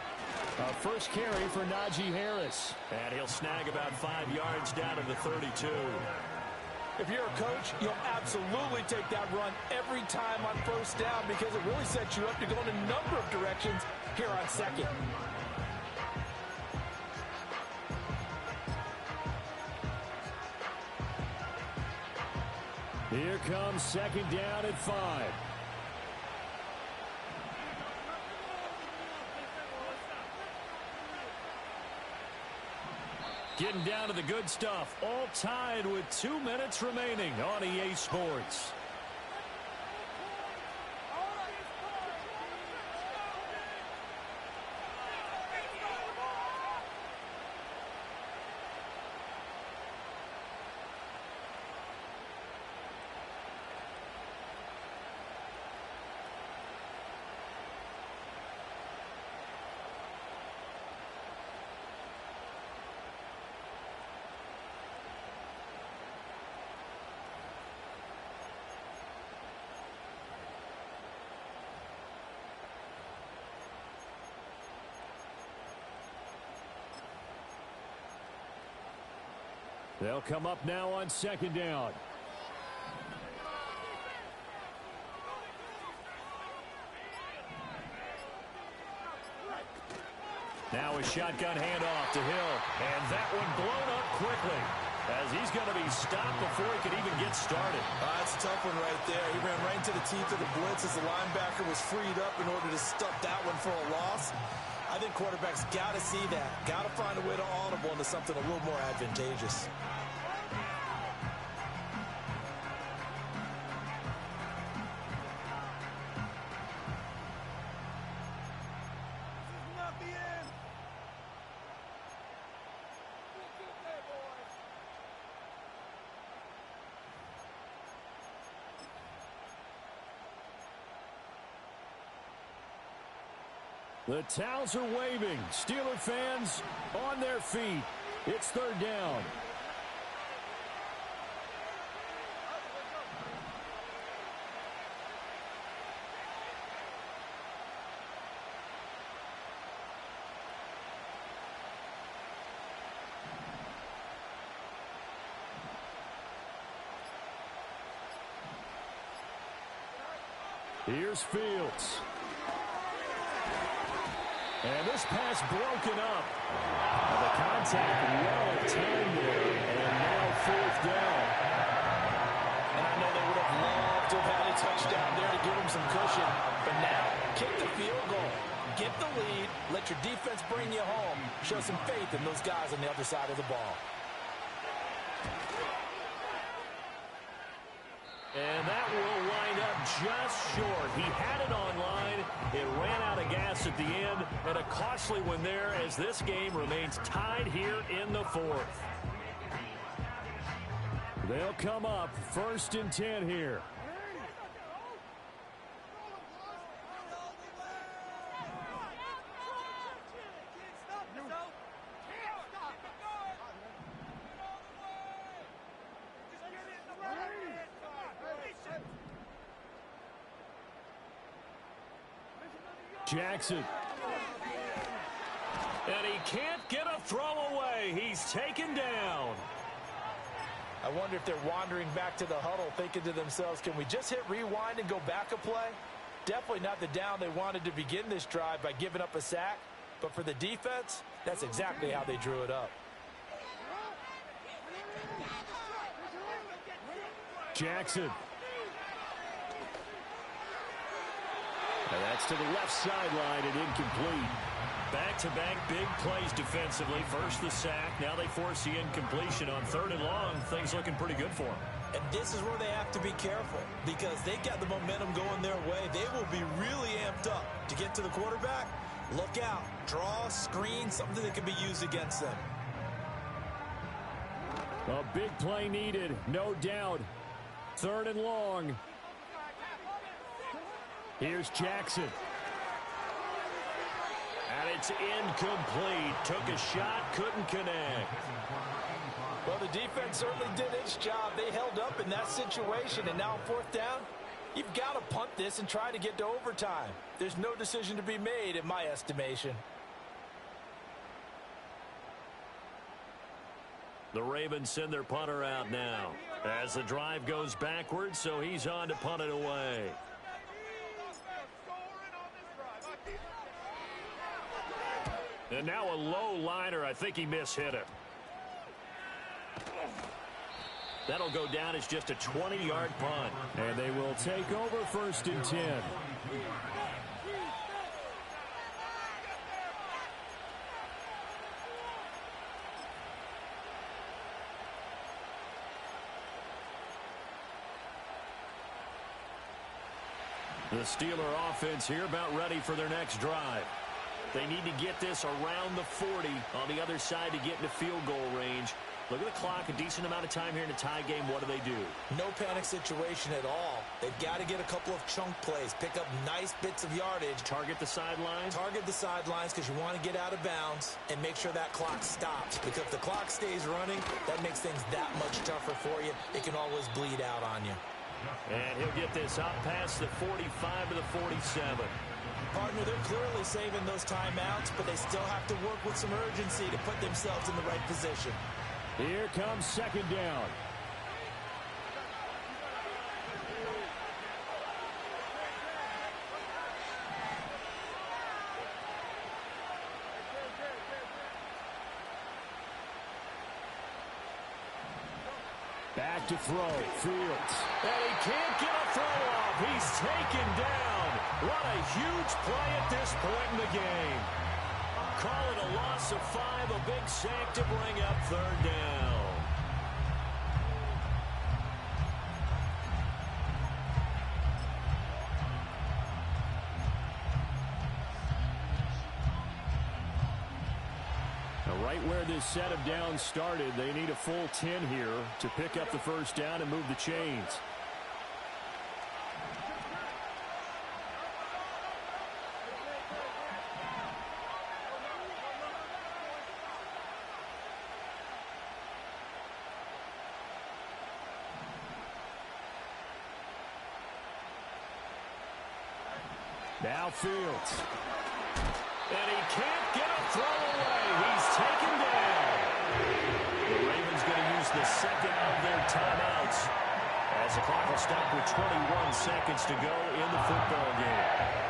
First carry for Najee Harris. And he'll snag about 5 yards down to the 32. If you're a coach, you'll absolutely take that run every time on first down, because it really sets you up to go in a number of directions here on second. Here comes second down at 5. Getting down to the good stuff. All tied with 2 minutes remaining on EA Sports. They'll come up now on second down. Now a shotgun handoff to Hill. And that one blown up quickly, as he's going to be stopped before he could even get started. That's a tough one right there. He ran right into the teeth of the blitz as the linebacker was freed up in order to stuff that one for a loss. I think quarterbacks got to see that. Got to find a way to audible into something a little more advantageous. The towels are waving. Steeler fans on their feet. It's third down. Here's Fields. And this pass broken up. The contact well timed there. And now fourth down. And I know they would have loved to have had a touchdown there to give them some cushion. But now, kick the field goal. Get the lead. Let your defense bring you home. Show some faith in those guys on the other side of the ball. And that will wind up just short. He had it on line. It ran out of gas at the end. And a costly one there as this game remains tied here in the fourth. They'll come up first and 10 here. Jackson. And he can't get a throw away. He's taken down. I wonder if they're wandering back to the huddle thinking to themselves, can we just hit rewind and go back a play? Definitely not the down they wanted to begin this drive by giving up a sack. But for the defense, that's exactly how they drew it up. Jackson. And that's to the left sideline and incomplete. Back-to-back big plays defensively. First the sack. Now they force the incompletion on third and long. Things looking pretty good for them. And this is where they have to be careful because they got the momentum going their way. They will be really amped up to get to the quarterback. Look out. Draw, screen, something that can be used against them. A big play needed, no doubt. Third and long. Here's Jackson. And it's incomplete. Took a shot, couldn't connect. Well, the defense certainly did its job. They held up in that situation, and now on fourth down, you've got to punt this and try to get to overtime. There's no decision to be made in my estimation. The Ravens send their punter out now as the drive goes backwards, so he's on to punt it away. And now a low liner. I think he mishit it. That'll go down as just a 20-yard punt. And they will take over first and 10. The Steeler offense here about ready for their next drive. They need to get this around the 40 on the other side to get into field goal range. Look at the clock, a decent amount of time here in a tie game. What do? No panic situation at all. They've got to get a couple of chunk plays, pick up nice bits of yardage. Target the sidelines? Target the sidelines because you want to get out of bounds and make sure that clock stops. Because if the clock stays running, that makes things that much tougher for you. It can always bleed out on you. And he'll get this up past the 45 to the 47. Partner, they're clearly saving those timeouts, but they still have to work with some urgency to put themselves in the right position. Here comes second down. Back to throw. Fields. And he can't get a throw off. He's taken down. What a huge play at this point in the game. Call it a loss of 5, a big sack to bring up third down. Now, right where this set of downs started, they need a full 10 here to pick up the first down and move the chains. Now Fields. And he can't get a throw away. He's taken down. The Ravens going to use the second of their timeouts as the clock will stop with 21 seconds to go in the football game.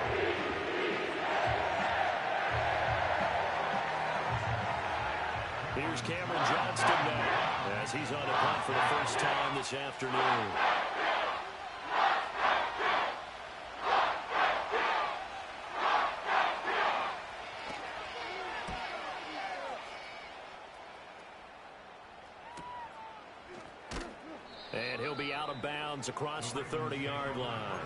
Here's Cameron Johnston now as he's on a punt for the first time this afternoon. And he'll be out of bounds across the 30-yard line.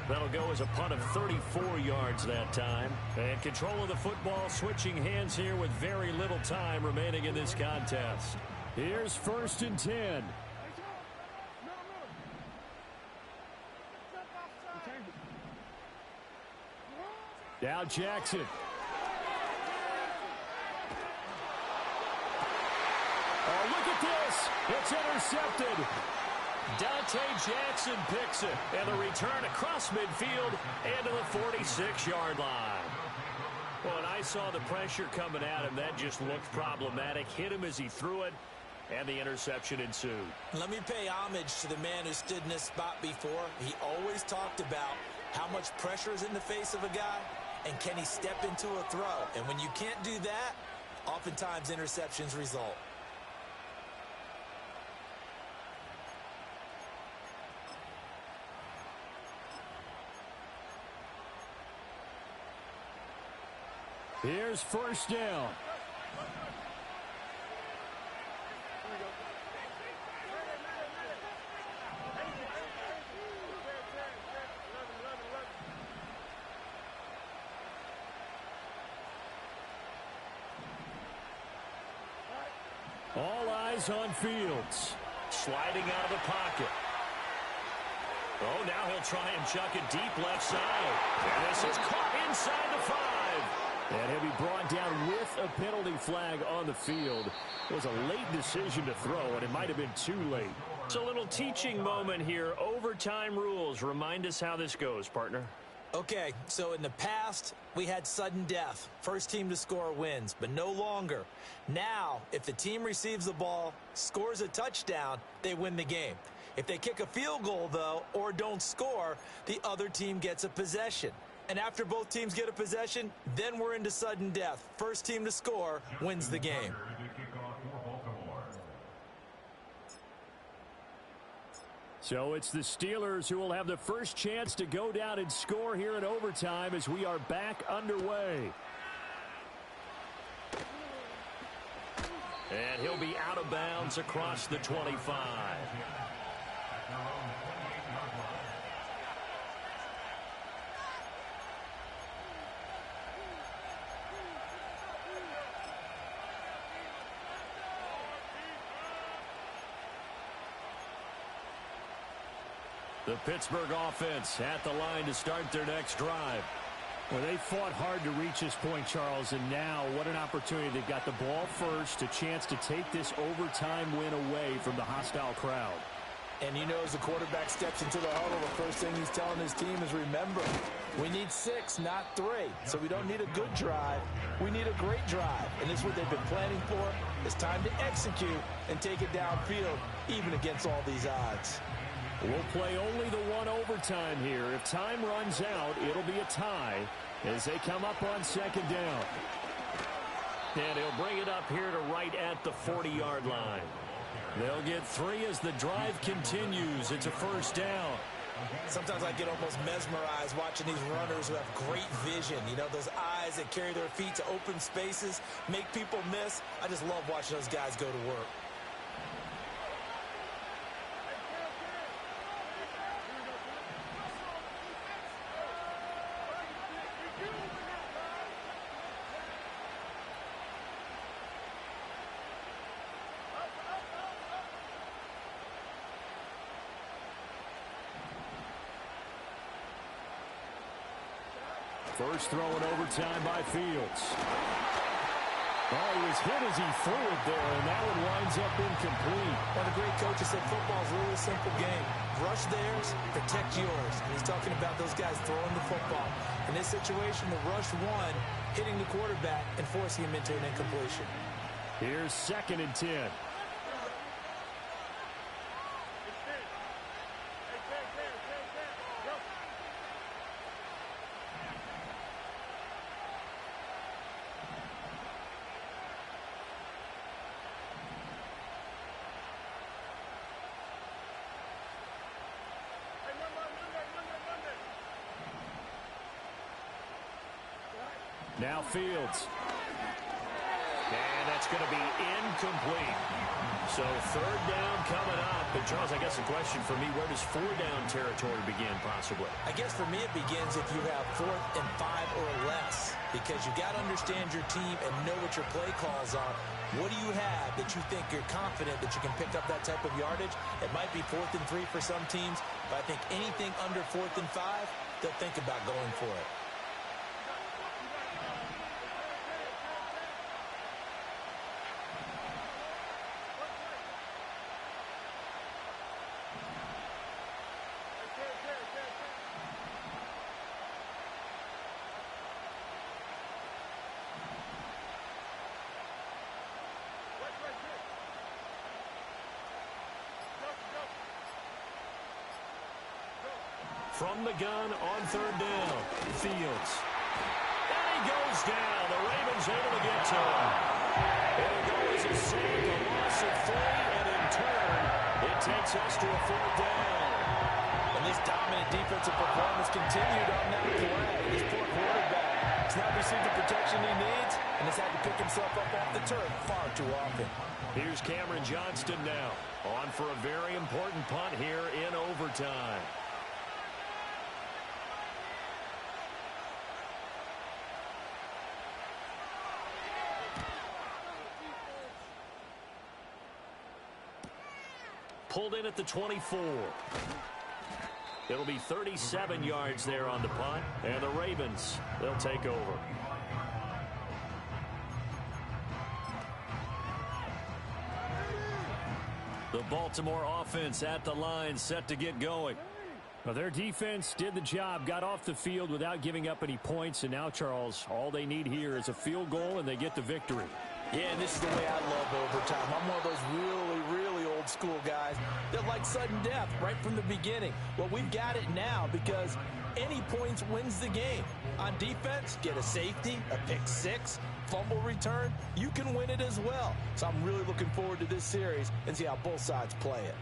That'll go as a punt of 34 yards that time. And control of the football switching hands here with very little time remaining in this contest. Here's 1st and 10. Now Jackson. Oh, look at this. It's intercepted. Dante Jackson picks it. And the return across midfield and to the 46-yard line. Well, when I saw the pressure coming at him, that just looked problematic. Hit him as he threw it, and the interception ensued. Let me pay homage to the man who stood in this spot before. He always talked about how much pressure is in the face of a guy, and can he step into a throw. And when you can't do that, oftentimes interceptions result. Here's 1st down. All eyes on Fields. Sliding out of the pocket. Oh, now he'll try and chuck it deep left side. And this is caught inside the 5. And he'll be brought down with a penalty flag on the field. It was a late decision to throw, and it might have been too late. It's a little teaching moment here. Overtime rules. Remind us how this goes, partner. Okay, so in the past, we had sudden death. First team to score wins, but no longer. Now, if the team receives the ball, scores a touchdown, they win the game. If they kick a field goal, though, or don't score, the other team gets a possession. And after both teams get a possession, then we're into sudden death. First team to score wins the game. So it's the Steelers who will have the first chance to go down and score here in overtime as we are back underway. And he'll be out of bounds across the 25. The Pittsburgh offense at the line to start their next drive. Well, they fought hard to reach this point, Charles, and now what an opportunity. They've got the ball first, a chance to take this overtime win away from the hostile crowd. And you know, as the quarterback steps into the huddle, the first thing he's telling his team is, remember, we need 6, not 3. So we don't need a good drive. We need a great drive. And this is what they've been planning for. It's time to execute and take it downfield, even against all these odds. We'll play only the one overtime here. If time runs out, it'll be a tie as they come up on 2nd down. And he'll bring it up here to right at the 40-yard line. They'll get 3 as the drive continues. It's a 1st down. Sometimes I get almost mesmerized watching these runners who have great vision. You know, those eyes that carry their feet to open spaces, make people miss. I just love watching those guys go to work. First throw in overtime by Fields. Oh, he was hit as he threw it there, and that one winds up incomplete. One of the great coaches said football's a really simple game. Rush theirs, protect yours. And he's talking about those guys throwing the football. In this situation, the rush won, hitting the quarterback and forcing him into an incompletion. Here's 2nd and 10. Now Fields. And that's going to be incomplete. So 3rd down coming up. But Charles, I guess the question for me, where does 4 down territory begin possibly? I guess for me it begins if you have 4th and 5 or less. Because you got to understand your team and know what your play calls are. What do you have that you think you're confident that you can pick up that type of yardage? It might be 4th and 3 for some teams. But I think anything under 4th and 5, they'll think about going for it. From the gun on 3rd down, Fields. And he goes down. The Ravens able to get to him. It'll go as a sack, a loss of 3, and in turn, it takes us to a 4th down. And this dominant defensive performance continued on that play. This poor quarterback has not received the protection he needs and has had to pick himself up off the turf far too often. Here's Cameron Johnston now, on for a very important punt here in overtime. Pulled in at the 24. It'll be 37 yards there on the punt, and the Ravens, they'll take over. The Baltimore offense at the line, set to get going. Well, their defense did the job, got off the field without giving up any points, and now, Charles, all they need here is a field goal, and they get the victory. Yeah, and this is the way I love overtime. I'm one of those really old school guys that like sudden death right from the beginning. Well, we've got it now because any points wins the game. On defense, get a safety, a pick 6, fumble return, you can win it as well. So I'm really looking forward to this series and see how both sides play it.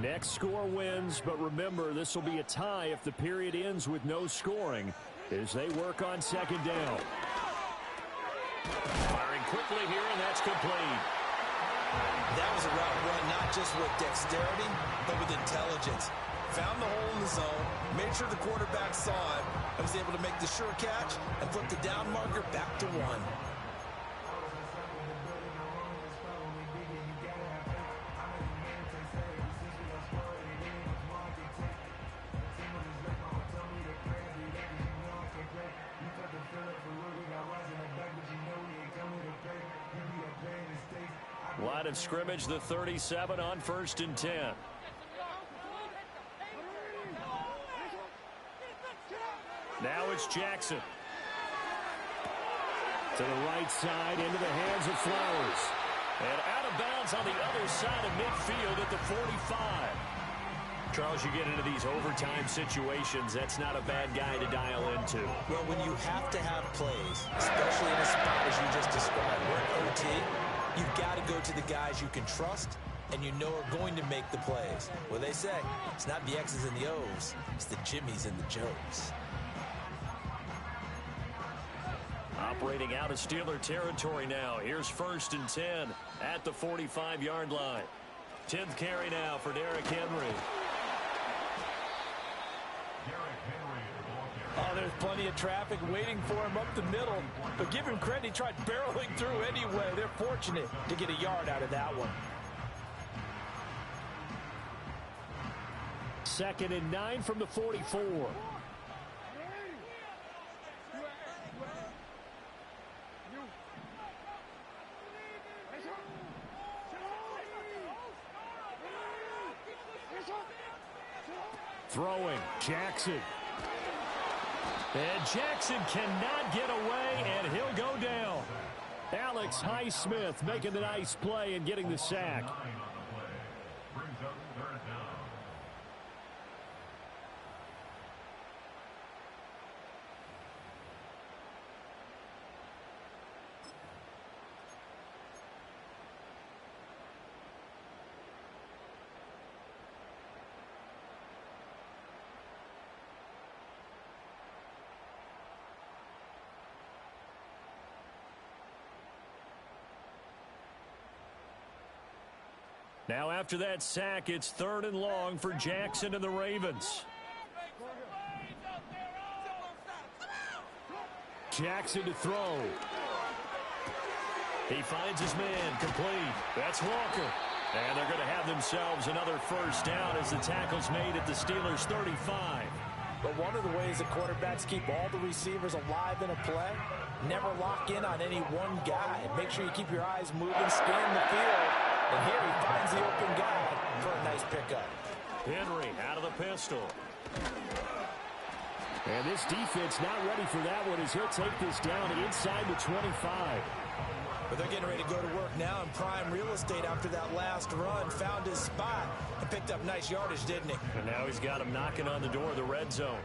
Next score wins, but remember, this will be a tie if the period ends with no scoring as they work on 2nd down. Firing quickly here, and that's complete. That was a route run not just with dexterity, but with intelligence. Found the hole in the zone, made sure the quarterback saw it, and was able to make the sure catch and flip the down marker back to 1. Line of scrimmage, the 37 on 1st and 10. Now it's Jackson. To the right side, into the hands of Flowers. And out of bounds on the other side of midfield at the 45. Charles, you get into these overtime situations, that's not a bad guy to dial into. Well, when you have to have plays, especially in a spot as you just described, we're in OT, you've got to go to the guys you can trust and you know are going to make the plays. Well, they say, it's not the X's and the O's, it's the Jimmies and the Joes. Operating out of Steeler territory now. Here's 1st and 10 at the 45-yard line. 10th carry now for Derrick Henry. Oh, there's plenty of traffic waiting for him up the middle. But give him credit, he tried barreling through anyway. They're fortunate to get a yard out of that one. 2nd and 9 from the 44. Throwing, Jackson. And Jackson cannot get away, and he'll go down. Alex Highsmith making the nice play and getting the sack. Brings up third down. Now after that sack, it's 3rd and long for Jackson and the Ravens. Jackson to throw. He finds his man, complete. That's Walker. And they're going to have themselves another first down as the tackle's made at the Steelers' 35. But one of the ways that quarterbacks keep all the receivers alive in a play, never lock in on any one guy. Make sure you keep your eyes moving, scan the field. And here he finds the open guy for a nice pickup. Henry out of the pistol. And this defense not ready for that one as he'll take this down inside the 25. But they're getting ready to go to work now in prime real estate after that last run. Found his spot and picked up nice yardage, didn't he? And now he's got him knocking on the door of the red zone.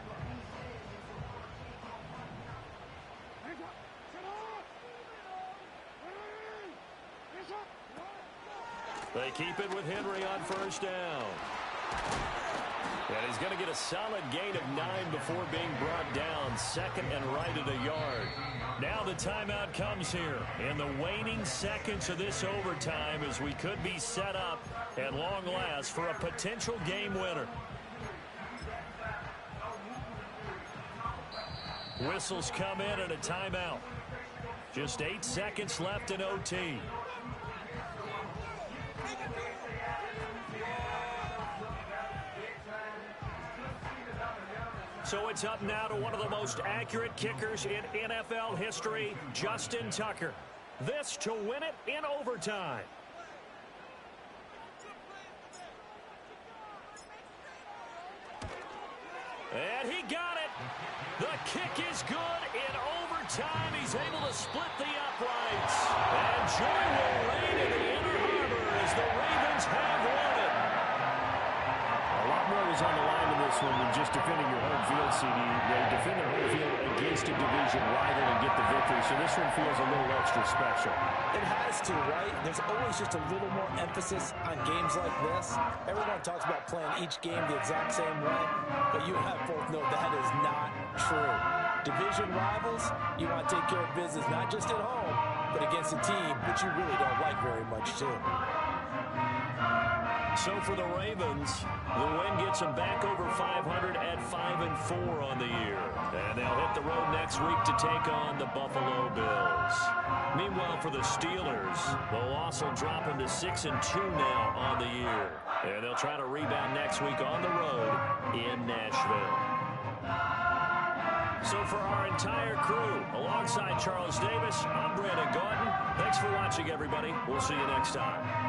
They keep it with Henry on first down. And he's going to get a solid gain of 9 before being brought down. 2nd and right at a yard. Now the timeout comes here in the waning seconds of this overtime as we could be set up at long last for a potential game winner. Whistles come in and a timeout. Just 8 seconds left in OT. So it's up now to one of the most accurate kickers in NFL history, Justin Tucker. This to win it in overtime. And he got it. The kick is good in overtime. He's able to split the uprights. And joy will reign in the Inner Harbor as the Ravens have won it. A lot more was on the line in this one than just defending your home field, CD. They defend their home field against a division rival and get the victory, so this one feels a little extra special. It has to, right? There's always just a little more emphasis on games like this. Everyone talks about playing each game the exact same way, but you and I both know that is not true. Division rivals, you want to take care of business not just at home, but against a team that you really don't like very much, too. So for the Ravens, the win gets them back over 500 at 5-4 on the year. And they'll hit the road next week to take on the Buffalo Bills. Meanwhile, for the Steelers, the loss will drop them to 6-2 now on the year. And they'll try to rebound next week on the road in Nashville. So for our entire crew, alongside Charles Davis, I'm Brandon Gaudin. Thanks for watching, everybody. We'll see you next time.